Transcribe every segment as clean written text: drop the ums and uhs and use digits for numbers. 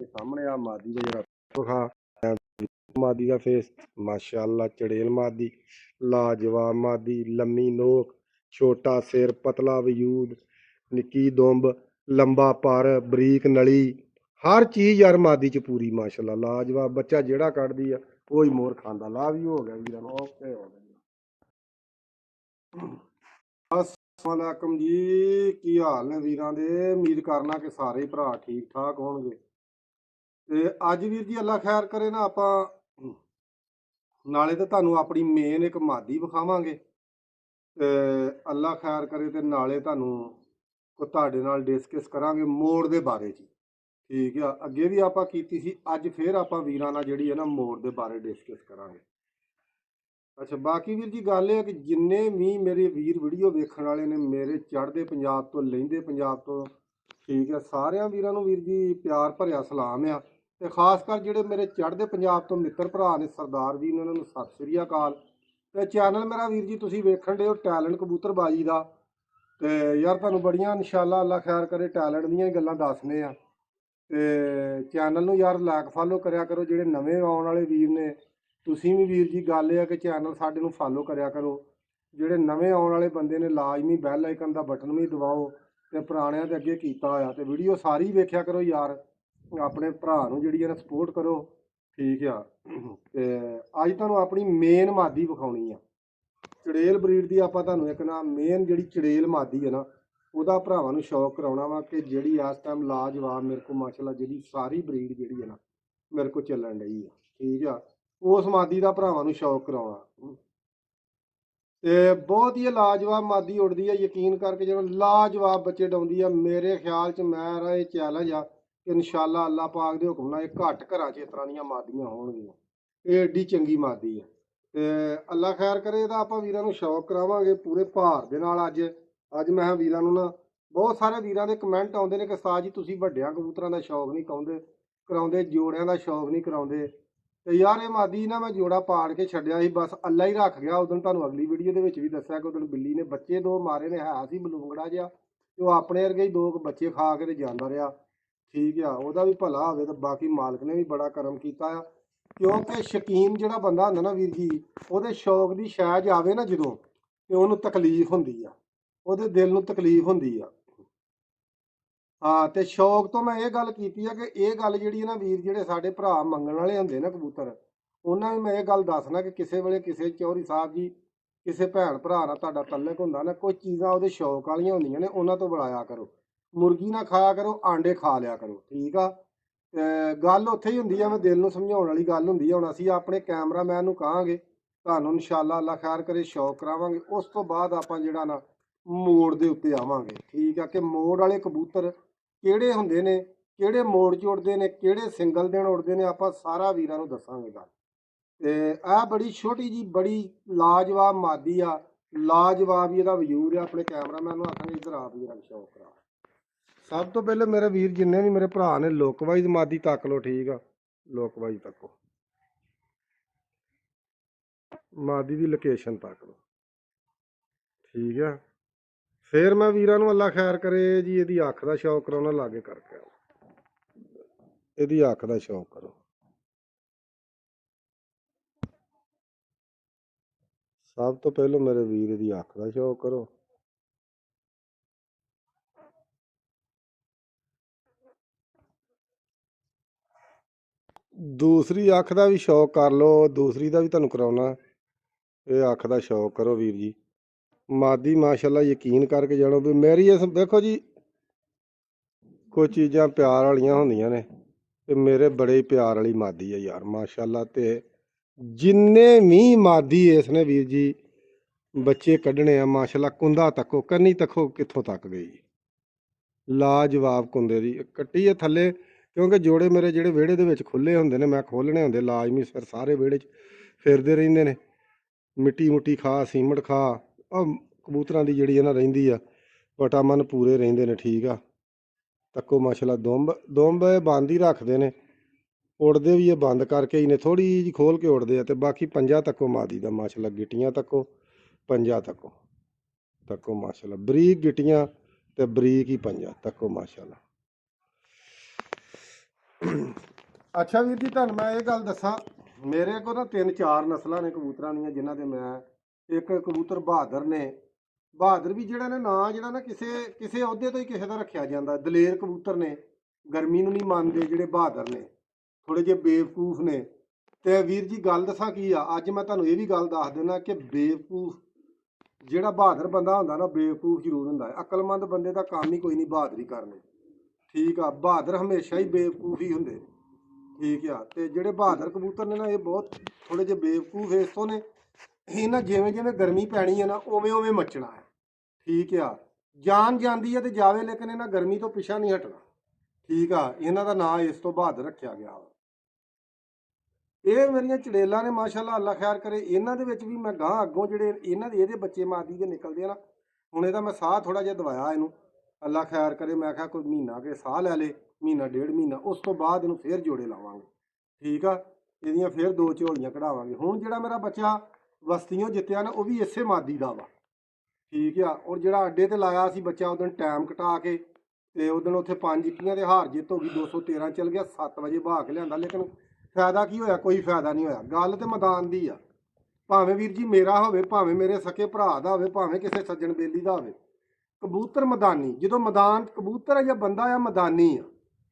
सामने आ मादी का जरा खा मादी का फेस माशाअल्लाह चड़ेल मादी लाजवाब मादी लम्मी नोक छोटा सिर पतला वजूद निक्की दुंब लंबा पर बरीक नली हर चीज यार मादी च पूरी माशाअल्लाह लाजवाब बच्चा जेड़ा कटदी है वो ही मोर खांदा ला भी हो गया वीर ओके हो गया अस्सलामुअलैकुम जी की हाल ने वीरां दे उम्मीद करना कि सारे भरा ठीक ठाक होणगे ਤੇ ਅੱਜ ਵੀਰ ਜੀ ਅੱਲਾ ਖੈਰ ਕਰੇ ਨਾ ਆਪਾਂ ਨਾਲੇ ਤੇ ਤੁਹਾਨੂੰ ਆਪਣੀ ਮੇਨ ਇੱਕ ਮਾਦੀ ਵਿਖਾਵਾਂਗੇ ਤੇ ਅੱਲਾ ਖੈਰ ਕਰੇ ਤੇ ਨਾਲੇ ਤੁਹਾਨੂੰ ਕੋ ਤੁਹਾਡੇ ਨਾਲ ਡਿਸਕਸ ਕਰਾਂਗੇ ਮੋੜ ਦੇ ਬਾਰੇ 'ਚ ਠੀਕ ਆ ਅੱਗੇ ਵੀ ਆਪਾਂ ਕੀਤੀ ਸੀ ਅੱਜ ਫੇਰ ਆਪਾਂ ਵੀਰਾਂ ਨਾਲ ਜਿਹੜੀ ਹੈ ਨਾ ਮੋੜ ਦੇ ਬਾਰੇ ਡਿਸਕਸ ਕਰਾਂਗੇ ਅੱਛਾ ਬਾਕੀ ਵੀਰ ਜੀ ਗੱਲ ਇਹ ਹੈ ਕਿ ਜਿੰਨੇ ਵੀ ਮੇਰੇ ਵੀਰ ਵੀਡੀਓ ਵੇਖਣ ਵਾਲੇ ਨੇ ਮੇਰੇ ਚੜ੍ਹਦੇ ਪੰਜਾਬ ਤੋਂ ਲਹਿੰਦੇ ਪੰਜਾਬ ਤੋਂ ਠੀਕ ਹੈ ਸਾਰਿਆਂ ਵੀਰਾਂ ਨੂੰ ਵੀਰ ਜੀ ਪਿਆਰ ਭਰਿਆ ਸਲਾਮ ਆ ਤੇ ਖਾਸ ਕਰ ਜਿਹੜੇ ਮੇਰੇ ਚੜ੍ਹਦੇ ਪੰਜਾਬ ਤੋਂ ਮਿੱਤਰ ਭਰਾ ਨੇ ਸਰਦਾਰ ਵੀਰ ਨੇ ਉਹਨਾਂ ਨੂੰ ਸਤਿ ਸ੍ਰੀ ਅਕਾਲ ਤੇ ਚੈਨਲ ਮੇਰਾ ਵੀਰ ਜੀ ਤੁਸੀਂ ਵੇਖਣ ਦੇ ਹੋ ਟੈਲੈਂਟ ਕਬੂਤਰਬਾਜੀ ਦਾ ਤੇ ਯਾਰ ਤੁਹਾਨੂੰ ਬੜੀਆਂ ਇਨਸ਼ਾਅੱਲਾ ਅੱਲਾ ਖੈਰ ਕਰੇ ਟੈਲੈਂਟ ਦੀਆਂ ਹੀ ਗੱਲਾਂ ਦੱਸਨੇ ਆ ਤੇ ਚੈਨਲ ਨੂੰ ਯਾਰ ਲਾਈਕ ਫਾਲੋ ਕਰਿਆ ਕਰੋ ਜਿਹੜੇ ਨਵੇਂ ਆਉਣ ਵਾਲੇ ਵੀਰ ਨੇ ਤੁਸੀਂ ਵੀ ਵੀਰ ਜੀ ਗੱਲ ਇਹ ਆ ਕਿ ਚੈਨਲ ਸਾਡੇ ਨੂੰ ਫਾਲੋ ਕਰਿਆ ਕਰੋ ਜਿਹੜੇ ਨਵੇਂ ਆਉਣ ਵਾਲੇ ਬੰਦੇ ਨੇ ਲਾਜ਼ਮੀ ਬੈਲ ਆਈਕਨ ਦਾ ਬਟਨ ਵੀ ਦਬਾਓ ਤੇ ਪੁਰਾਣਿਆਂ ਦੇ ਅੱਗੇ ਕੀਤਾ ਹੋਇਆ ਤੇ ਵੀਡੀਓ ਸਾਰੀ ਵੇਖਿਆ ਕਰੋ ਯਾਰ ਆਪਣੇ ਭਰਾ ਨੂੰ ਜਿਹੜੀ ਹੈ ਨਾ ਸਪੋਰਟ ਕਰੋ ਠੀਕ ਆ ਤੇ ਅੱਜ ਤੁਹਾਨੂੰ ਆਪਣੀ ਮੇਨ ਮਾਦੀ ਵਿਖਾਉਣੀ ਆ ਚੜੇਲ ਬਰੀਡ ਦੀ ਆਪਾਂ ਤੁਹਾਨੂੰ ਇੱਕ ਨਾ ਮੇਨ ਜਿਹੜੀ ਚੜੇਲ ਮਾਦੀ ਹੈ ਨਾ ਉਹਦਾ ਭਰਾਵਾਂ ਨੂੰ ਸ਼ੌਕ ਕਰਾਉਣਾ ਵਾ ਕਿ ਜਿਹੜੀ ਇਸ ਟਾਈਮ ਲਾਜਵਾਬ ਮੇਰੇ ਕੋਲ ਮਾਸ਼ਾਅੱਲਾ ਜਿਹੜੀ ਸਾਰੀ ਬਰੀਡ ਜਿਹੜੀ ਹੈ ਨਾ ਮੇਰੇ ਕੋਲ ਚੱਲਣ ਡਈ ਆ ਠੀਕ ਆ ਉਸ ਮਾਦੀ ਦਾ ਭਰਾਵਾਂ ਨੂੰ ਸ਼ੌਕ ਕਰਾਉਣਾ ਤੇ ਬਹੁਤ ਹੀ ਲਾਜਵਾਬ ਮਾਦੀ ਉੱਡਦੀ ਆ ਯਕੀਨ ਕਰਕੇ ਜਦੋਂ ਲਾਜਵਾਬ ਬੱਚੇ ਡਾਉਂਦੀ ਆ ਮੇਰੇ ਖਿਆਲ 'ਚ ਮੇਰਾ ਇਹ ਚੈਲੰਜ ਆ ਕਿ ਇਨਸ਼ਾਅੱਲਾ ਅੱਲਾ ਪਾਕ ਦੇ ਹੁਕਮ ਨਾਲ ਇਹ ਘੱਟ ਘਰਾਂ 'ਚ ਇਸ ਤਰ੍ਹਾਂ ਦੀਆਂ ਮਾਦੀਆਂ ਹੋਣਗੀਆਂ ਇਹ ਏਡੀ ਚੰਗੀ ਮਾਦੀ ਆ ਤੇ ਅੱਲਾ ਖੈਰ ਕਰੇ ਇਹਦਾ ਆਪਾਂ ਵੀਰਾਂ ਨੂੰ ਸ਼ੌਕ ਕਰਾਵਾਂਗੇ ਪੂਰੇ ਭਾਰ ਦੇ ਨਾਲ ਅੱਜ ਮੈਂ ਵੀਰਾਂ ਨੂੰ ਨਾ ਬਹੁਤ ਸਾਰੇ ਵੀਰਾਂ ਦੇ ਕਮੈਂਟ ਆਉਂਦੇ ਨੇ ਕਿ ਉਸਤਾਦ ਜੀ ਤੁਸੀਂ ਵੱਡਿਆਂ ਕਬੂਤਰਾਂ ਦਾ ਸ਼ੌਕ ਨਹੀਂ ਕਰਾਉਂਦੇ ਜੋੜਿਆਂ ਦਾ ਸ਼ੌਕ ਨਹੀਂ ਕਰਾਉਂਦੇ ਤੇ ਯਾਰ ਇਹ ਮਾਦੀ ਨਾ ਮੈਂ ਜੋੜਾ ਪਾੜ ਕੇ ਛੱਡਿਆ ਸੀ ਬਸ ਅੱਲਾ ਹੀ ਰੱਖ ਗਿਆ ਉਦੋਂ ਤੁਹਾਨੂੰ ਅਗਲੀ ਵੀਡੀਓ ਦੇ ਵਿੱਚ ਵੀ ਦੱਸਿਆ ਕਿ ਉਦੋਂ ਬਿੱਲੀ ਨੇ ਬੱਚੇ ਦੋ ਮਾਰੇ ਨੇ ਹੈ ਸੀ ਬਲੂੰਗੜਾ ਜਿਹਾ ਤੇ ਉਹ ਆਪਣੇ ਵਰਗੇ ਹੀ ਦੋ ਬੱਚੇ ਖਾ ਕੇ ਤੇ ਜਾਂਦਾ ਰਿਹਾ ਠੀਕ ਆ ਉਹਦਾ ਵੀ ਭਲਾ ਹੋਵੇ ਤੇ ਬਾਕੀ ਮਾਲਕ ਨੇ ਵੀ ਬੜਾ ਕਰਮ ਕੀਤਾ ਆ ਕਿਉਂਕਿ ਸ਼ੌਕੀਨ ਜਿਹੜਾ ਬੰਦਾ ਹੁੰਦਾ ਨਾ ਵੀਰ ਜੀ ਉਹਦੇ ਸ਼ੌਕ ਦੀ ਸ਼ੈ ਜਾਵੇ ਨਾ ਜਦੋਂ ਤੇ ਉਹਨੂੰ ਤਕਲੀਫ ਹੁੰਦੀ ਆ ਉਹਦੇ ਦਿਲ ਨੂੰ ਤਕਲੀਫ ਹੁੰਦੀ ਆ ਹਾਂ ਤੇ ਸ਼ੌਕ ਤੋਂ ਮੈਂ ਇਹ ਗੱਲ ਕੀਤੀ ਆ ਕਿ ਇਹ ਗੱਲ ਜਿਹੜੀ ਹੈ ਨਾ ਵੀਰ ਜਿਹੜੇ ਸਾਡੇ ਭਰਾ ਮੰਗਣ ਵਾਲੇ ਹੁੰਦੇ ਨਾ ਕਬੂਤਰ ਉਹਨਾਂ ਨੂੰ ਮੈਂ ਇਹ ਗੱਲ ਦੱਸਣਾ ਕਿ ਕਿਸੇ ਵੇਲੇ ਕਿਸੇ ਚੌਧਰੀ ਸਾਹਿਬ ਜੀ ਕਿਸੇ ਭੈਣ ਭਰਾ ਨਾਲ ਤੁਹਾਡਾ ਤਲਕ ਹੁੰਦਾ ਨਾ ਕੋਈ ਚੀਜ਼ਾਂ ਉਹਦੇ ਸ਼ੌਕ ਵਾਲੀਆਂ ਹੁੰਦੀਆਂ ਨੇ ਉਹਨਾਂ ਤੋਂ ਬੁਲਾਇਆ ਕਰੋ ਮੁਰਗੀ ਨਾ ਖਾਇਆ ਕਰੋ ਆਂਡੇ ਖਾ ਲਿਆ ਕਰੋ ਠੀਕ ਆ ਗੱਲ ਉੱਥੇ ਹੀ ਹੁੰਦੀ ਆ ਮੈਂ ਦਿਲ ਨੂੰ ਸਮਝਾਉਣ ਵਾਲੀ ਗੱਲ ਹੁੰਦੀ ਆ ਹੁਣ ਅਸੀਂ ਆਪਣੇ ਕੈਮਰਾਮੈਨ ਨੂੰ ਕਹਾਂਗੇ ਤੁਹਾਨੂੰ ਇਨਸ਼ਾਅੱਲਾ ਅੱਲਾ ਖੈਰ ਕਰੇ ਸ਼ੌਕ ਕਰਾਵਾਂਗੇ ਉਸ ਤੋਂ ਬਾਅਦ ਆਪਾਂ ਜਿਹੜਾ ਨਾ ਮੋੜ ਦੇ ਉੱਤੇ ਆਵਾਂਗੇ ਠੀਕ ਆ ਕਿ ਮੋੜ ਵਾਲੇ ਕਬੂਤਰ ਕਿਹੜੇ ਹੁੰਦੇ ਨੇ ਕਿਹੜੇ ਮੋੜ 'ਚ ਉੱਡਦੇ ਨੇ ਕਿਹੜੇ ਸਿੰਗਲ ਦਿਨ ਉੱਡਦੇ ਨੇ ਆਪਾਂ ਸਾਰਾ ਵੀਰਾਂ ਨੂੰ ਦੱਸਾਂਗੇ ਗੱਲ ਤੇ ਇਹ ਬੜੀ ਛੋਟੀ ਜੀ ਬੜੀ ਲਾਜਵਾਬ ਮਾਦੀ ਆ ਲਾਜਵਾਬ ਹੀ ਇਹਦਾ ਵਜੂਦ ਆ ਆਪਣੇ ਕੈਮਰਾਮੈਨ ਨੂੰ ਆਖਾਂਗੇ ਇੱਧਰ ਆ ਵੀਰਾਂ ਸ਼ੌਕ ਕਰਾ ਸਭ ਤੋਂ ਪਹਿਲੇ ਮੇਰੇ ਵੀਰ ਜਿੰਨੇ ਵੀ ਮੇਰੇ ਭਰਾ ਨੇ ਲੋਕਵਾਈਜ਼ ਮਾਦੀ ਤੱਕ ਲੋ ਠੀਕ ਆ ਲੋਕਵਾਈਜ਼ ਤੱਕੋ ਮਾਦੀ ਦੀ ਲੋਕੇਸ਼ਨ ਤੱਕ ਲੋ ਠੀਕ ਆ ਫਿਰ ਮੈਂ ਵੀਰਾਂ ਨੂੰ ਅੱਲਾ ਖੈਰ ਕਰੇ ਜੀ ਇਹਦੀ ਅੱਖ ਦਾ ਸ਼ੌਕ ਕਰਾਉਣਾ ਲਾਗੇ ਕਰਕੇ ਇਹਦੀ ਅੱਖ ਦਾ ਸ਼ੌਕ ਕਰੋ ਸਭ ਤੋਂ ਪਹਿਲਾਂ ਮੇਰੇ ਵੀਰ ਇਹਦੀ ਅੱਖ ਦਾ ਸ਼ੌਕ ਕਰੋ ਦੂਸਰੀ ਅੱਖ ਦਾ ਵੀ ਸ਼ੌਕ ਕਰ ਲਓ ਦੂਸਰੀ ਦਾ ਵੀ ਤੁਹਾਨੂੰ ਕਰਾਉਣਾ ਇਹ ਅੱਖ ਦਾ ਸ਼ੌਕ ਕਰੋ ਵੀਰ ਜੀ ਮਾਦੀ ਮਾਸ਼ਾਅੱਲਾ ਯਕੀਨ ਕਰਕੇ ਜਾਣੋ ਵੀ ਮੇਰੀ ਇਸ ਦੇਖੋ ਜੀ ਕੁਝ ਚੀਜ਼ਾਂ ਪਿਆਰ ਵਾਲੀਆਂ ਹੁੰਦੀਆਂ ਨੇ ਤੇ ਮੇਰੇ ਬੜੇ ਪਿਆਰ ਵਾਲੀ ਮਾਦੀ ਆ ਯਾਰ ਮਾਸ਼ਾਅੱਲਾ ਤੇ ਜਿੰਨੇ ਵੀ ਮਾਦੀ ਇਸ ਨੇ ਵੀਰ ਜੀ ਬੱਚੇ ਕੱਢਣੇ ਆ ਮਾਸ਼ਾਅੱਲਾ ਕੁੰਦਾ ਤੱਕੋ ਕੰਨੀ ਤੱਕੋ ਕਿੱਥੋਂ ਤੱਕ ਗਈ ਲਾਜਵਾਬ ਕੁੰਦੇ ਦੀ ਕੱਟੀ ਹੈ ਥੱਲੇ ਕਿਉਂਕਿ ਜੋੜੇ ਮੇਰੇ ਜਿਹੜੇ ਵਿਹੜੇ ਦੇ ਵਿੱਚ ਖੁੱਲੇ ਹੁੰਦੇ ਨੇ ਮੈਂ ਖੋਲਣੇ ਹੁੰਦੇ ਲਾਜ਼ਮੀ ਫਿਰ ਸਾਰੇ ਵਿਹੜੇ 'ਚ ਫਿਰਦੇ ਰਹਿੰਦੇ ਨੇ ਮਿੱਟੀ ਮੁੱਟੀ ਖਾ ਸੀਮਟ ਖਾ ਉਹ ਕਬੂਤਰਾਂ ਦੀ ਜਿਹੜੀ ਇਹਨਾਂ ਰਹਿੰਦੀ ਆ ਵਿਟਾਮਿਨ ਪੂਰੇ ਰਹਿੰਦੇ ਨੇ ਠੀਕ ਆ ਤੱਕੋ ਮਾਸ਼ਾਅੱਲਾ ਦੁੰਬ ਬੰਦ ਹੀ ਰੱਖਦੇ ਨੇ ਉੱਡਦੇ ਵੀ ਇਹ ਬੰਦ ਕਰਕੇ ਹੀ ਨੇ ਥੋੜੀ ਜਿਹੀ ਖੋਲ ਕੇ ਉੱਡਦੇ ਆ ਤੇ ਬਾਕੀ ਪੰਜਾ ਤੱਕੋ ਮਾਦੀ ਦਾ ਮਾਸ਼ਾਅੱਲਾ ਗਿੱਟੀਆਂ ਤੱਕੋ ਪੰਜਾ ਤੱਕੋ ਮਾਸ਼ਾਅੱਲਾ ਬਰੀਕ ਗਿੱਟੀਆਂ ਤੇ ਬਰੀਕ ਹੀ ਪੰਜਾ ਤੱਕੋ ਮਾਸ਼ਾਅੱਲਾ ਅੱਛਾ ਵੀਰ ਜੀ, ਤੁਹਾਨੂੰ ਮੈਂ ਇਹ ਗੱਲ ਦੱਸਾਂ, ਮੇਰੇ ਕੋਲ ਨਾ 3-4 ਨਸਲਾਂ ਨੇ ਕਬੂਤਰਾਂ ਦੀਆਂ, ਜਿਨ੍ਹਾਂ ਦੇ ਮੈਂ ਇੱਕ ਕਬੂਤਰ ਬਹਾਦਰ ਨੇ। ਬਹਾਦਰ ਵੀ ਜਿਹੜਾ ਨੇ ਨਾਂ ਜਿਹੜਾ ਨਾ ਕਿਸੇ ਕਿਸੇ ਅਹੁਦੇ ਤੋਂ ਹੀ ਕਿਸੇ ਦਾ ਰੱਖਿਆ ਜਾਂਦਾ। ਦਲੇਰ ਕਬੂਤਰ ਨੇ, ਗਰਮੀ ਨੂੰ ਨਹੀਂ ਮੰਨਦੇ ਜਿਹੜੇ ਬਹਾਦਰ ਨੇ, ਥੋੜੇ ਜਿਹੇ ਬੇਵਕੂਫ ਨੇ। ਤੇ ਵੀਰ ਜੀ ਗੱਲ ਦੱਸਾਂ ਕੀ ਆ, ਅੱਜ ਮੈਂ ਤੁਹਾਨੂੰ ਇਹ ਵੀ ਗੱਲ ਦੱਸ ਦਿੰਦਾ ਕਿ ਬੇਵਕੂਫ ਜਿਹੜਾ ਬਹਾਦਰ ਬੰਦਾ ਹੁੰਦਾ ਨਾ, ਬੇਵਕੂਫ ਜ਼ਰੂਰ ਹੁੰਦਾ ਹੈ। ਅਕਲਮੰਦ ਬੰਦੇ ਦਾ ਕੰਮ ਹੀ ਕੋਈ ਨਹੀਂ ਬਹਾਦਰੀ ਕਰਨੀ। ਠੀਕ ਆ, ਬਹਾਦਰ ਹਮੇਸ਼ਾ ਹੀ ਬੇਵਕੂਫ ਹੀ ਹੁੰਦੇ। ਠੀਕ ਆ, ਤੇ ਜਿਹੜੇ ਬਹਾਦਰ ਕਬੂਤਰ ਨੇ ਨਾ, ਇਹ ਬਹੁਤ ਥੋੜੇ ਜਿਹੇ ਬੇਵਕੂਫ ਇਸ ਤੋਂ ਨੇ। ਇਹਨਾਂ ਜਿਵੇਂ ਜਿਵੇਂ ਗਰਮੀ ਪੈਣੀ ਹੈ ਨਾ, ਉਵੇਂ ਉਵੇਂ ਮੱਚਣਾ ਹੈ। ਠੀਕ ਆ, ਜਾਨ ਜਾਂਦੀ ਹੈ ਤੇ ਜਾਵੇ, ਲੇਕਿਨ ਇਹਨਾਂ ਗਰਮੀ ਤੋਂ ਪਿੱਛਾ ਨਹੀਂ ਹਟਣਾ। ਠੀਕ ਆ, ਇਹਨਾਂ ਦਾ ਨਾਂ ਇਸ ਤੋਂ ਬਹਾਦਰ ਰੱਖਿਆ ਗਿਆ ਵਾ। ਇਹ ਮੇਰੀਆਂ ਚੜੇਲਾਂ ਨੇ, ਮਾਸ਼ਾਅੱਲਾ, ਅੱਲਾ ਖੈਰ ਕਰੇ। ਇਹਨਾਂ ਦੇ ਵਿੱਚ ਵੀ ਮੈਂ ਗਾਂ ਅੱਗੋਂ ਜਿਹੜੇ ਇਹਨਾਂ ਦੇ ਇਹਦੇ ਬੱਚੇ ਮਾਦੀ ਦੇ ਨਿਕਲਦੇ ਆ ਨਾ, ਹੁਣ ਇਹਦਾ ਮੈਂ ਸਾਹ ਥੋੜਾ ਜਿਹਾ ਦਵਾਇਆ ਇਹਨੂੰ, ਅੱਲਾ ਖੈਰ ਕਰੇ। ਮੈਂ ਕਿਹਾ ਕੋਈ ਮਹੀਨਾ ਕੇ ਸਾਹ ਲੈ ਲੇ, ਮਹੀਨਾ 1.5 ਮਹੀਨਾ, ਉਸ ਤੋਂ ਬਾਅਦ ਇਹਨੂੰ ਫੇਰ ਜੋੜੇ ਲਾਵਾਂਗੇ। ਠੀਕ ਆ, ਇਹਦੀਆਂ ਫੇਰ 2 ਝੋਲੀਆਂ ਕਢਾਵਾਂਗੇ। ਹੁਣ ਜਿਹੜਾ ਮੇਰਾ ਬੱਚਾ ਵਸਤੀਓਂ ਜਿੱਤਿਆ ਨਾ, ਉਹ ਵੀ ਇਸੇ ਮਾਦੀ ਦਾ ਵਾ। ਠੀਕ ਆ, ਔਰ ਜਿਹੜਾ ਅੱਡੇ ਤੇ ਲਾਇਆ ਸੀ ਬੱਚਾ, ਉਦੋਂ ਟਾਈਮ ਘਟਾ ਕੇ, ਤੇ ਉਦੋਂ ਉੱਥੇ 5 ਇੱਕੀਆਂ ਦੇ ਹਾਰ ਜਿੱਤ ਹੋ ਗਈ, 213 ਚੱਲ ਗਿਆ। 7 ਵਜੇ ਬਹਾ ਕੇ ਲਿਆਂਦਾ, ਲੇਕਿਨ ਫਾਇਦਾ ਕੀ ਹੋਇਆ? ਕੋਈ ਫਾਇਦਾ ਨਹੀਂ ਹੋਇਆ। ਗੱਲ ਤੇ ਮੈਦਾਨ ਦੀ ਆ, ਭਾਵੇਂ ਵੀਰ ਜੀ ਮੇਰਾ ਹੋਵੇ, ਭਾਵੇਂ ਮੇਰੇ ਸਕੇ ਭਰਾ ਦਾ ਹੋਵੇ, ਭਾਵੇਂ ਕਿਸੇ ਸੱਜਣ ਬੇਲੀ ਦਾ ਹੋਵੇ। ਕਬੂਤਰ ਮੈਦਾਨੀ, ਜਦੋਂ ਮੈਦਾਨ ਕਬੂਤਰ ਹੈ ਜਾਂ ਬੰਦਾ ਆ, ਮੈਦਾਨੀ ਆ।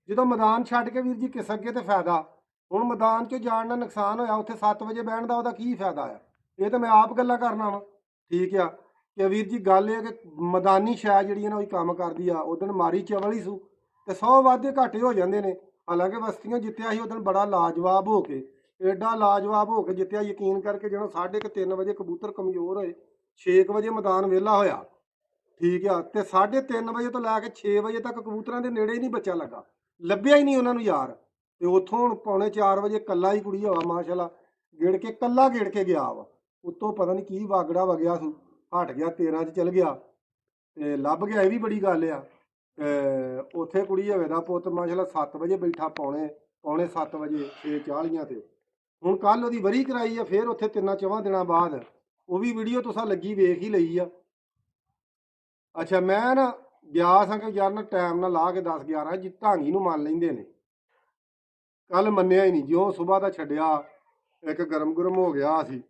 ਜਦੋਂ ਮੈਦਾਨ ਛੱਡ ਕੇ ਵੀਰ ਜੀ ਕਿਸ ਅੱਗੇ ਤੇ ਫਾਇਦਾ? ਹੁਣ ਮੈਦਾਨ 'ਚ ਜਾਣ ਦਾ ਨੁਕਸਾਨ ਹੋਇਆ, ਉੱਥੇ 7 ਵਜੇ ਬਹਿਣ ਦਾ ਉਹਦਾ ਕੀ ਫਾਇਦਾ ਆ? ਇਹ ਤਾਂ ਮੈਂ ਆਪ ਗੱਲਾਂ ਕਰਨਾ ਵਾ। ਠੀਕ ਆ, ਕਿ ਵੀਰ ਜੀ ਗੱਲ ਇਹ ਕਿ ਮੈਦਾਨੀ ਸ਼ੈ ਜਿਹੜੀ ਹੈ ਨਾ, ਉਹ ਕੰਮ ਕਰਦੀ ਆ। ਉਦੋਂ ਮਾਰੀ ਚਵਲ ਹੀ ਸੂ, ਤੇ 100 ਵਾਧੇ ਘਾਟੇ ਹੋ ਜਾਂਦੇ ਨੇ। ਹਾਲਾਂਕਿ ਵਸਤੀਆਂ ਜਿੱਤਿਆ ਸੀ ਉਦੋਂ ਬੜਾ ਲਾਜਵਾਬ ਹੋ ਕੇ, ਐਡਾ ਲਾਜਵਾਬ ਹੋ ਕੇ ਜਿੱਤਿਆ, ਯਕੀਨ ਕਰਕੇ। ਜਦੋਂ 3:30 ਵਜੇ ਕਬੂਤਰ ਕਮਜ਼ੋਰ ਹੋਏ, 6 ਵਜੇ ਮੈਦਾਨ ਵਿਹਲਾ ਹੋਇਆ। ਠੀਕ ਆ, ਤੇ 3:30 ਵਜੇ ਤੋਂ ਲੈ ਕੇ 6 ਵਜੇ ਤੱਕ ਕਬੂਤਰਾਂ ਦੇ ਨੇੜੇ ਹੀ ਨਹੀਂ ਬੱਚਾ ਲੱਗਾ, ਲੱਭਿਆ ਹੀ ਨਹੀਂ ਉਹਨਾਂ ਨੂੰ ਯਾਰ। ਤੇ ਉੱਥੋਂ ਹੁਣ 3:45 ਵਜੇ ਕੱਲਾ ਹੀ ਕੁੜੀ ਹਵਾ ਮਾਸ਼ਾਅੱਲਾ ਗੇੜ ਕੇ, ਕੱਲਾ ਗੇੜ ਕੇ ਗਿਆ ਵਾ। ਉੱਤੋਂ ਪਤਾ ਨਹੀਂ ਕੀ ਵਾਗੜਾ ਵਗਿਆ ਸੀ, ਹਟ ਗਿਆ, 13 'ਚ ਚਲ ਗਿਆ, ਤੇ ਲੱਭ ਗਿਆ। ਇਹ ਵੀ ਬੜੀ ਗੱਲ ਆ। ਉੱਥੇ ਕੁੜੀ ਹਵੇ ਦਾ ਪੁੱਤ ਮਾਸ਼ਾਅੱਲਾ 7 ਵਜੇ ਬੈਠਾ, ਪੌਣੇ 7 ਵਜੇ 6:40 ਤੇ। ਹੁਣ ਕੱਲ ਉਹਦੀ ਵਰੀ ਕਰਾਈ ਆ, ਫੇਰ ਉੱਥੇ 3-4 ਦਿਨਾਂ ਬਾਅਦ। ਉਹ ਵੀ ਵੀਡੀਓ ਤੁਸੀਂ ਲੱਗੀ ਵੇਖ ਹੀ ਲਈ ਆ। ਅੱਛਾ, ਮੈਂ ਨਾ ਗਿਆ ਸਾਂ ਕਿ ਯਾਰ ਨਾ ਟਾਈਮ ਨਾਲ ਲਾ ਕੇ 10-11 ਜੀ ਢਾਂਗੀ ਨੂੰ ਮੰਨ ਲੈਂਦੇ ਨੇ। ਕੱਲ ਮੰਨਿਆ ਹੀ ਨਹੀਂ, ਜਿਉਂ ਸੁਬਾਹ ਦਾ ਛੱਡਿਆ, ਇੱਕ ਗਰਮ ਗਰਮ ਹੋ ਗਿਆ ਸੀ।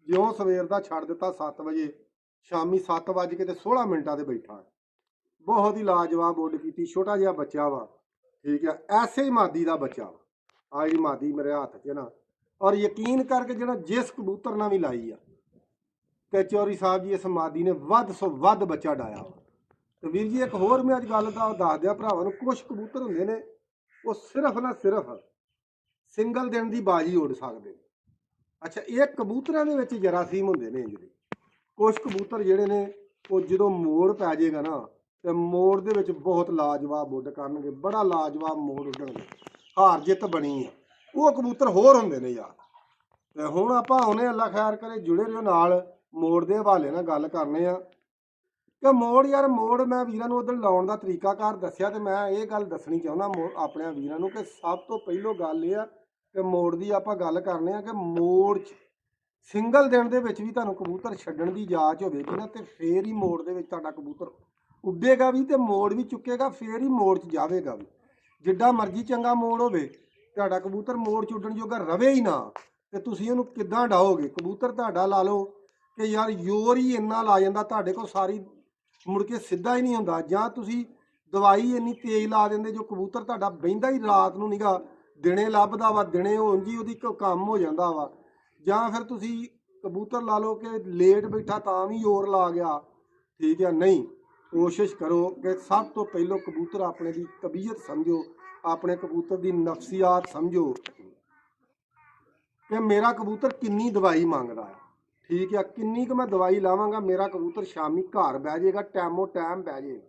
ਜਿਉਂ ਸਵੇਰ ਦਾ ਛੱਡ ਦਿੱਤਾ 7 ਵਜੇ, ਸ਼ਾਮੀ 7 ਵੱਜ ਕੇ ਤੇ 16 ਮਿੰਟਾਂ ਤੇ ਬੈਠਾ। ਬਹੁਤ ਹੀ ਲਾਜਵਾਬ ਉੱਡ ਕੀਤੀ, ਛੋਟਾ ਜਿਹਾ ਬੱਚਾ ਵਾ। ਠੀਕ ਆ, ਐਸੇ ਹੀ ਮਾਦੀ ਦਾ ਬੱਚਾ ਵਾ। ਆਹ ਜਿਹੜੀ ਮਾਦੀ ਮੇਰੇ ਹੱਥ 'ਚ ਨਾ, ਔਰ ਯਕੀਨ ਕਰਕੇ ਜਿਹੜਾ ਜਿਸ ਕਬੂਤਰ ਨਾਲ ਵੀ ਲਾਈ ਆ, ਤੇ ਚੌਰੀ ਸਾਹਿਬ ਜੀ ਇਸ ਮਾਦੀ ਨੇ ਵੱਧ ਸੋ ਵੱਧ ਬੱਚਾ ਡਾਇਆ ਵਾ। ਤੇ ਵੀਰ ਜੀ ਇੱਕ ਹੋਰ ਮੈਂ ਅੱਜ ਗੱਲ ਦਾ ਦੱਸ ਦਿਆਂ ਭਰਾਵਾਂ ਨੂੰ, ਕੁਛ ਕਬੂਤਰ ਹੁੰਦੇ ਨੇ, ਉਹ ਸਿਰਫ ਨਾ ਸਿਰਫ ਸਿੰਗਲ ਦਿਨ ਦੀ ਬਾਜੀ ਉੱਡ ਸਕਦੇ ਨੇ। ਅੱਛਾ, ਇਹ ਕਬੂਤਰਾਂ ਦੇ ਵਿੱਚ ਜਰਾਸੀਮ ਹੁੰਦੇ ਨੇ ਜਿਹੜੇ, ਕੁਛ ਕਬੂਤਰ ਜਿਹੜੇ ਨੇ, ਉਹ ਜਦੋਂ ਮੋੜ ਪੈ ਜਾਏਗਾ ਨਾ, ਤੇ ਮੋੜ ਦੇ ਵਿੱਚ ਬਹੁਤ ਲਾਜਵਾਬ ਉੱਡ ਕਰਨਗੇ, ਬੜਾ ਲਾਜਵਾਬ ਮੋੜ ਉੱਡਣਗੇ, ਹਾਰ ਜਿੱਤ ਬਣੀ ਆ। ਉਹ ਕਬੂਤਰ ਹੋਰ ਹੁੰਦੇ ਨੇ ਯਾਰ। ਤੇ ਹੁਣ ਆਪਾਂ ਹੁਣੇ ਅੱਲਾ ਖੈਰ ਕਰੇ ਜੁੜੇ ਰਹੋ ਨਾਲ, ਮੋੜ ਦੇ ਹਵਾਲੇ ਨਾਲ ਗੱਲ ਕਰਨੇ ਆ ਕਿ ਮੋੜ ਯਾਰ, ਮੋੜ ਮੈਂ ਵੀਰਾਂ ਨੂੰ ਉਧਰ ਲਾਉਣ ਦਾ ਤਰੀਕਾਕਾਰ ਦੱਸਿਆ, ਤੇ ਮੈਂ ਇਹ ਗੱਲ ਦੱਸਣੀ ਚਾਹੁੰਦਾ ਆਪਣੇ ਵੀਰਾਂ ਨੂੰ ਕਿ ਸਭ ਤੋਂ ਪਹਿਲੋਂ ਗੱਲ ਇਹ ਆ ਕਿ ਮੋੜ ਦੀ ਆਪਾਂ ਗੱਲ ਕਰਨੇ ਆ ਕਿ ਮੋੜ 'ਚ ਸਿੰਗਲ ਦਿਨ ਦੇ ਵਿੱਚ ਵੀ ਤੁਹਾਨੂੰ ਕਬੂਤਰ ਛੱਡਣ ਦੀ ਜਾਂਚ ਹੋਵੇਗੀ ਨਾ, ਤੇ ਫੇਰ ਹੀ ਮੋੜ ਦੇ ਵਿੱਚ ਤੁਹਾਡਾ ਕਬੂਤਰ ਉੱਡੇਗਾ ਵੀ, ਤੇ ਮੋੜ ਵੀ ਚੁੱਕੇਗਾ, ਫੇਰ ਹੀ ਮੋੜ 'ਚ ਜਾਵੇਗਾ ਵੀ। ਜਿੱਡਾ ਮਰਜ਼ੀ ਚੰਗਾ ਮੋੜ ਹੋਵੇ, ਤੁਹਾਡਾ ਕਬੂਤਰ ਮੋੜ 'ਚ ਉੱਡਣ ਜੋਗਾ ਰਵੇ ਹੀ ਨਾ, ਤੇ ਤੁਸੀਂ ਉਹਨੂੰ ਕਿੱਦਾਂ ਡਾਓਗੇ? ਕਬੂਤਰ ਤੁਹਾਡਾ ਲਾ ਲਓ ਕਿ ਯਾਰ ਜ਼ੋਰ ਹੀ ਇੰਨਾ ਲਾ ਜਾਂਦਾ, ਤੁਹਾਡੇ ਕੋਲ ਸਾਰੀ ਮੁੜ ਕੇ ਸਿੱਧਾ ਹੀ ਨਹੀਂ ਹੁੰਦਾ, ਜਾਂ ਤੁਸੀਂ ਦਵਾਈ ਇੰਨੀ ਤੇਜ਼ ਲਾ ਦਿੰਦੇ ਜੋ ਕਬੂਤਰ ਤੁਹਾਡਾ ਬਹਿੰਦਾ ਹੀ ਰਾਤ ਨੂੰ ਨੀਗਾ, ਦਿਨੇ ਲੱਭਦਾ ਵਾ, ਦਿਨੇ ਉਂਝ ਹੀ ਉਹਦੀ ਕੰਮ ਹੋ ਜਾਂਦਾ ਵਾ। ਜਾਂ ਫਿਰ ਤੁਸੀਂ ਕਬੂਤਰ ਲਾ ਲਓ ਕਿ ਲੇਟ ਬੈਠਾ ਤਾਂ ਵੀ ਜ਼ੋਰ ਲਾ ਗਿਆ। ਠੀਕ ਆ, ਨਹੀਂ, ਕੋਸ਼ਿਸ਼ ਕਰੋ ਕਿ ਸਭ ਤੋਂ ਪਹਿਲੋਂ ਕਬੂਤਰ ਆਪਣੇ ਦੀ ਤਬੀਅਤ ਸਮਝੋ, ਆਪਣੇ ਕਬੂਤਰ ਦੀ ਨਫਸੀਆਤ ਸਮਝੋ ਕਿ ਮੇਰਾ ਕਬੂਤਰ ਕਿੰਨੀ ਦਵਾਈ ਮੰਗਦਾ ਹੈ। ਠੀਕ ਆ, ਕਿੰਨੀ ਕੁ ਮੈਂ ਦਵਾਈ ਲਾਵਾਂਗਾ, ਮੇਰਾ ਕਬੂਤਰ ਸ਼ਾਮੀ ਘਰ ਬਹਿ ਜਾਏਗਾ, ਟਾਈਮੋ ਟਾਈਮ ਬਹਿ ਜਾਏਗਾ।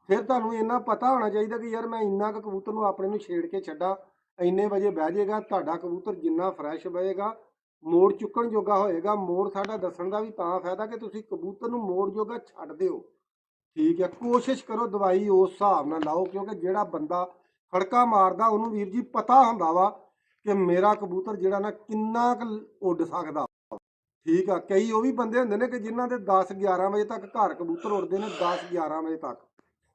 ਫਿਰ ਤੁਹਾਨੂੰ ਇੰਨਾ ਪਤਾ ਹੋਣਾ ਚਾਹੀਦਾ ਕਿ ਯਾਰ ਮੈਂ ਇੰਨਾ ਕੁ ਕਬੂਤਰ ਨੂੰ ਆਪਣੇ ਨੂੰ ਛੇੜ ਕੇ ਛੱਡਾਂ, ਇੰਨੇ ਵਜੇ ਬਹਿ ਜਾਏਗਾ। ਤੁਹਾਡਾ ਕਬੂਤਰ ਜਿੰਨਾ ਫਰੈਸ਼ ਬਹੇਗਾ, ਮੋੜ ਚੁੱਕਣ ਜੋਗਾ ਹੋਏਗਾ। ਮੋੜ ਸਾਡਾ ਦੱਸਣ ਦਾ ਵੀ ਤਾਂ ਫਾਇਦਾ ਕਿ ਤੁਸੀਂ ਕਬੂਤਰ ਨੂੰ ਮੋੜ ਜੋਗਾ ਛੱਡ ਦਿਓ। ਠੀਕ ਹੈ, ਕੋਸ਼ਿਸ਼ ਕਰੋ ਦਵਾਈ ਉਸ ਹਿਸਾਬ ਨਾਲ ਲਾਓ, ਕਿਉਂਕਿ ਜਿਹੜਾ ਬੰਦਾ ਖੜਕਾ ਮਾਰਦਾ ਉਹਨੂੰ ਵੀਰ ਜੀ ਪਤਾ ਹੁੰਦਾ ਵਾ ਕਿ ਮੇਰਾ ਕਬੂਤਰ ਜਿਹੜਾ ਨਾ ਕਿੰਨਾ ਕੁ ਉੱਡ ਸਕਦਾ। ਠੀਕ ਆ, ਕਈ ਉਹ ਵੀ ਬੰਦੇ ਹੁੰਦੇ ਨੇ ਕਿ ਜਿਨ੍ਹਾਂ ਦੇ 10-11 ਵਜੇ ਤੱਕ ਘਰ ਕਬੂਤਰ ਉੱਡਦੇ ਨੇ, 10-11 ਵਜੇ ਤੱਕ,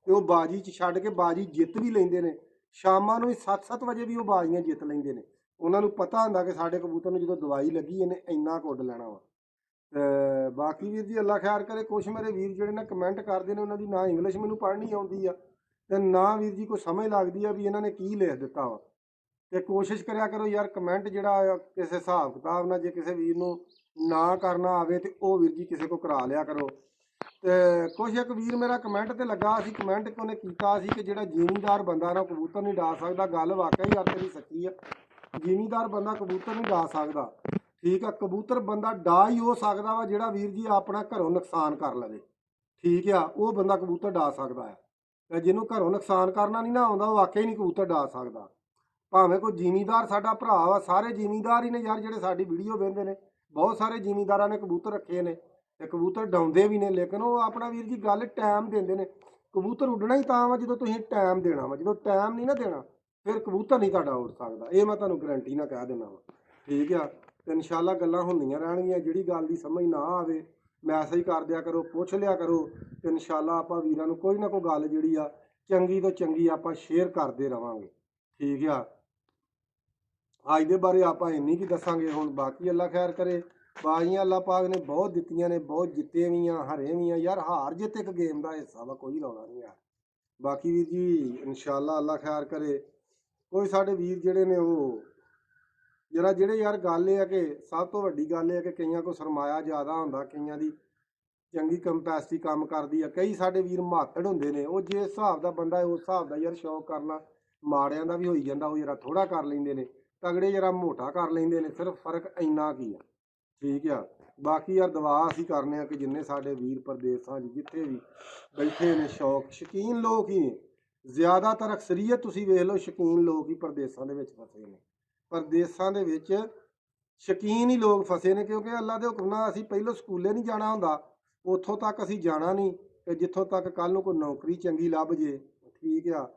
ਤੇ ਉਹ ਬਾਜੀ 'ਚ ਛੱਡ ਕੇ ਬਾਜੀ ਜਿੱਤ ਵੀ ਲੈਂਦੇ ਨੇ। ਸ਼ਾਮਾਂ ਨੂੰ ਵੀ 7-7 ਵਜੇ ਵੀ ਉਹ ਬਾਜ਼ੀਆਂ ਜਿੱਤ ਲੈਂਦੇ ਨੇ। ਉਹਨਾਂ ਨੂੰ ਪਤਾ ਹੁੰਦਾ ਕਿ ਸਾਡੇ ਕਬੂਤਰ ਨੂੰ ਜਦੋਂ ਦਵਾਈ ਲੱਗੀ ਇਹਨੇ ਇੰਨਾ ਕੁ ਉੱਡ ਲੈਣਾ ਵਾ। ਤੇ ਬਾਕੀ ਵੀਰ ਜੀ ਅੱਲਾ ਖੈਰ ਕਰੇ। ਕੁਛ ਮੇਰੇ ਵੀਰ ਜਿਹੜੇ ਨਾ ਕਮੈਂਟ ਕਰਦੇ ਨੇ, ਉਹਨਾਂ ਦੀ ਨਾ ਇੰਗਲਿਸ਼ ਮੈਨੂੰ ਪੜ੍ਹਨੀ ਆਉਂਦੀ ਆ ਤੇ ਨਾ ਵੀਰ ਜੀ ਕੋਈ ਸਮਝ ਲੱਗਦੀ ਆ ਵੀ ਇਹਨਾਂ ਨੇ ਕੀ ਲਿਖ ਦਿੱਤਾ ਵਾ। ਤੇ ਕੋਸ਼ਿਸ਼ ਕਰਿਆ ਕਰੋ ਯਾਰ ਕਮੈਂਟ ਜਿਹੜਾ ਆ ਕਿਸੇ ਹਿਸਾਬ ਕਿਤਾਬ ਨਾਲ, ਜੇ ਕਿਸੇ ਵੀਰ ਨੂੰ ਨਾ ਕਰਨਾ ਆਵੇ ਤੇ ਉਹ ਵੀਰ ਜੀ ਕਿਸੇ ਕੋ ਕਰਾ ਲਿਆ ਕਰੋ। ਤੇ ਕੁਛ ਇੱਕ ਵੀਰ ਮੇਰਾ ਕਮੈਂਟ ਤੇ ਲੱਗਾ ਸੀ, ਕਮੈਂਟ ਕਿ ਉਹਨੇ ਕੀਤਾ ਸੀ ਕਿ ਜਿਹੜਾ ਜ਼ਿਮੀਂਦਾਰ ਬੰਦਾ ਨਾ ਕਬੂਤਰ ਨਹੀਂ ਡਾ ਸਕਦਾ। ਗੱਲ ਵਾਕਈ ਯਾਰ ਤੇਰੀ ਸੱਚੀ ਆ। ਜ਼ਿਮੀਂਦਾਰ ਬੰਦਾ ਕਬੂਤਰ ਨਹੀਂ ਡਾ ਸਕਦਾ, ਠੀਕ ਆ। ਕਬੂਤਰ ਬੰਦਾ ਡਾ ਹੀ ਹੋ ਸਕਦਾ ਵਾ ਜਿਹੜਾ ਵੀਰ ਜੀ ਆਪਣਾ ਘਰੋਂ ਨੁਕਸਾਨ ਕਰ ਲਵੇ, ਠੀਕ ਆ। ਉਹ ਬੰਦਾ ਕਬੂਤਰ ਡਾ ਸਕਦਾ ਆ। ਤੇ ਜਿਹਨੂੰ ਘਰੋਂ ਨੁਕਸਾਨ ਕਰਨਾ ਨਹੀਂ ਨਾ ਆਉਂਦਾ ਉਹ ਵਾਕਈ ਨਹੀਂ ਕਬੂਤਰ ਡਾ ਸਕਦਾ। ਭਾਵੇਂ ਕੋਈ ਜ਼ਿਮੀਂਦਾਰ ਸਾਡਾ ਭਰਾ ਵਾ, ਸਾਰੇ ਜ਼ਿਮੀਂਦਾਰ ਹੀ ਨੇ ਯਾਰ ਜਿਹੜੇ ਸਾਡੀ ਵੀਡੀਓ ਵੇਖਦੇ ਨੇ। ਬਹੁਤ ਸਾਰੇ ਜ਼ਿਮੀਂਦਾਰਾਂ ਨੇ ਕਬੂਤਰ ਰੱਖੇ ਨੇ ਤੇ ਕਬੂਤਰ ਡਾਉਂਦੇ ਵੀ ਨੇ, ਲੇਕਿਨ ਉਹ ਆਪਣਾ ਵੀਰ ਜੀ ਗੱਲ ਟਾਈਮ ਦਿੰਦੇ ਨੇ। ਕਬੂਤਰ ਉੱਡਣਾ ਹੀ ਤਾਂ ਵਾ ਜਦੋਂ ਤੁਸੀਂ ਟਾਈਮ ਦੇਣਾ ਵਾ। ਜਦੋਂ ਟਾਈਮ ਨਹੀਂ ਨਾ ਦੇਣਾ ਫਿਰ ਕਬੂਤਰ ਨਹੀਂ ਤੁਹਾਡਾ ਉੱਡ ਸਕਦਾ। ਇਹ ਮੈਂ ਤੁਹਾਨੂੰ ਗਰੰਟੀ ਨਾਲ ਕਹਿ ਦਿੰਦਾ ਵਾ, ਠੀਕ ਆ। ਤੇ ਇਨਸ਼ਾਅੱਲਾ ਗੱਲਾਂ ਹੁੰਦੀਆਂ ਰਹਿਣਗੀਆਂ। ਜਿਹੜੀ ਗੱਲ ਦੀ ਸਮਝ ਨਾ ਆਵੇ ਮੈਸੇਜ ਕਰ ਦਿਆ ਕਰੋ, ਪੁੱਛ ਲਿਆ ਕਰੋ ਤੇ ਇਨਸ਼ਾਅੱਲਾ ਆਪਾਂ ਵੀਰਾਂ ਨੂੰ ਕੋਈ ਨਾ ਕੋਈ ਗੱਲ ਜਿਹੜੀ ਆ ਚੰਗੀ ਤੋਂ ਚੰਗੀ ਆਪਾਂ ਸ਼ੇਅਰ ਕਰਦੇ ਰਵਾਂਗੇ, ਠੀਕ ਆ। ਅੱਜ ਦੇ ਬਾਰੇ ਆਪਾਂ ਇੰਨੀ ਕੀ ਦੱਸਾਂਗੇ। ਹੁਣ ਬਾਕੀ ਅੱਲਾ ਖੈਰ ਕਰੇ। ਬਾਜ਼ੀਆਂ ਅੱਲਾ ਪਾਕ ਨੇ ਬਹੁਤ ਦਿੱਤੀਆਂ ਨੇ, ਬਹੁਤ ਜਿੱਤੇ ਵੀ ਆ, ਹਰੇ ਵੀ ਆ। ਯਾਰ ਹਾਰ ਜਿੱਤ ਇੱਕ ਗੇਮ ਦਾ ਹਿੱਸਾ ਵਾ, ਕੋਈ ਲਾਉਣਾ ਨਹੀਂ ਯਾਰ। ਬਾਕੀ ਵੀਰ ਜੀ ਇਨਸ਼ਾਅੱਲਾ ਅੱਲਾ ਖੈਰ ਕਰੇ। ਕੋਈ ਸਾਡੇ ਵੀਰ ਜਿਹੜੇ ਨੇ ਉਹ ਜਿਹੜੇ ਯਾਰ ਗੱਲ ਇਹ ਆ ਕਿ ਸਭ ਤੋਂ ਵੱਡੀ ਗੱਲ ਇਹ ਆ ਕਿ ਕਈਆਂ ਕੋਲ ਸਰਮਾਇਆ ਜ਼ਿਆਦਾ ਹੁੰਦਾ, ਕਈਆਂ ਦੀ ਚੰਗੀ ਕੰਪੈਸਿਟੀ ਕੰਮ ਕਰਦੀ ਆ। ਕਈ ਸਾਡੇ ਵੀਰ ਮਾਤੜ ਹੁੰਦੇ ਨੇ, ਉਹ ਜਿਸ ਹਿਸਾਬ ਦਾ ਬੰਦਾ ਉਸ ਹਿਸਾਬ ਦਾ ਯਾਰ ਸ਼ੌਕ ਕਰਨਾ ਮਾੜਿਆਂ ਦਾ ਵੀ ਹੋਈ ਜਾਂਦਾ। ਉਹ ਜਰਾ ਥੋੜਾ ਕਰ ਲੈਂਦੇ ਨੇ, ਤਗੜੇ ਜਰਾ ਮੋਟਾ ਕਰ ਲੈਂਦੇ ਨੇ। ਸਿਰਫ ਫਰਕ ਇੰਨਾ ਕੀ ਆ, ਠੀਕ ਆ। ਬਾਕੀ ਯਾਰ ਦੁਆ ਅਸੀਂ ਕਰਨੇ ਆ ਕਿ ਜਿੰਨੇ ਸਾਡੇ ਵੀਰ ਪ੍ਰਦੇਸਾਂ 'ਚ ਜਿੱਥੇ ਵੀ ਬੈਠੇ ਨੇ, ਸ਼ੌਕ ਸ਼ੌਕੀਨ ਲੋਕ ਹੀ ਨੇ ਜ਼ਿਆਦਾਤਰ। ਅਕਸਰੀਅਤ ਤੁਸੀਂ ਵੇਖ ਲਓ ਸ਼ੌਕੀਨ ਲੋਕ ਹੀ ਪ੍ਰਦੇਸਾਂ ਦੇ ਵਿੱਚ ਫਸੇ ਨੇ। ਪ੍ਰਦੇਸਾਂ ਦੇ ਵਿੱਚ ਸ਼ੌਕੀਨ ਹੀ ਲੋਕ ਫਸੇ ਨੇ, ਕਿਉਂਕਿ ਅੱਲਾ ਦੇ ਹੁਕਮ ਨਾਲ ਅਸੀਂ ਪਹਿਲੋਂ ਸਕੂਲੇ ਨਹੀਂ ਜਾਣਾ ਹੁੰਦਾ, ਉੱਥੋਂ ਤੱਕ ਅਸੀਂ ਜਾਣਾ ਨਹੀਂ ਤੇ ਜਿੱਥੋਂ ਤੱਕ ਕੱਲ ਨੂੰ ਕੋਈ ਨੌਕਰੀ ਚੰਗੀ ਲੱਭ ਜੇ, ਠੀਕ ਆ,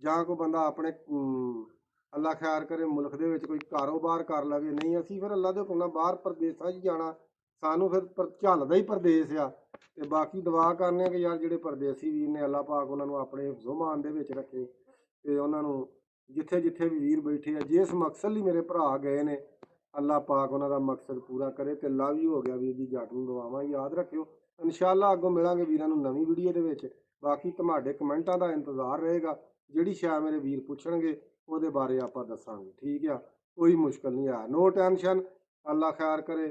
ਜਾਂ ਕੋਈ ਬੰਦਾ ਆਪਣੇ ਅੱਲਾ ਖੈਰ ਕਰੇ ਮੁਲਕ ਦੇ ਵਿੱਚ ਕੋਈ ਕਾਰੋਬਾਰ ਕਰ ਲਵੇ। ਨਹੀਂ ਅਸੀਂ ਫਿਰ ਅੱਲਾ ਦੇ ਹੁਕਮ ਨਾਲ ਬਾਹਰ ਪ੍ਰਦੇਸਾਂ 'ਚ ਜਾਣਾ, ਸਾਨੂੰ ਫਿਰ ਝੱਲਦਾ ਹੀ ਪ੍ਰਦੇਸ ਆ। ਤੇ ਬਾਕੀ ਦੁਆ ਕਰਨੇ ਆ ਕਿ ਯਾਰ ਜਿਹੜੇ ਪਰਦੇਸੀ ਵੀਰ ਨੇ ਅੱਲਾ ਪਾਕ ਉਹਨਾਂ ਨੂੰ ਆਪਣੇ ਜ਼ੁਮਾਨ ਦੇ ਵਿੱਚ ਰੱਖੇ ਤੇ ਉਹਨਾਂ ਨੂੰ ਜਿੱਥੇ ਜਿੱਥੇ ਵੀ ਵੀਰ ਬੈਠੇ ਆ ਜਿਸ ਮਕਸਦ ਲਈ ਮੇਰੇ ਭਰਾ ਗਏ ਨੇ ਅੱਲਾ ਪਾਕ ਉਹਨਾਂ ਦਾ ਮਕਸਦ ਪੂਰਾ ਕਰੇ। ਤੇ ਲਵ ਯੂ ਹੋ ਗਿਆ ਵੀਰ ਜੀ, ਜੱਟ ਨੂੰ ਦੁਆਵਾਂ ਯਾਦ ਰੱਖਿਓ। ਇਨਸ਼ਾਅੱਲਾ ਅੱਗੋਂ ਮਿਲਾਂਗੇ ਵੀਰਾਂ ਨੂੰ ਨਵੀਂ ਵੀਡੀਓ ਦੇ ਵਿੱਚ। ਬਾਕੀ ਤੁਹਾਡੇ ਕਮੈਂਟਾਂ ਦਾ ਇੰਤਜ਼ਾਰ ਰਹੇਗਾ। ਜਿਹੜੀ ਸ਼ਾਇਦ ਮੇਰੇ ਵੀਰ ਪੁੱਛਣਗੇ ਉਹਦੇ ਬਾਰੇ ਆਪਾਂ ਦੱਸਾਂਗੇ, ਠੀਕ ਆ। ਕੋਈ ਮੁਸ਼ਕਲ ਨਹੀਂ ਆ, ਨੋ ਟੈਨਸ਼ਨ। ਅੱਲਾ ਖੈਰ ਕਰੇ।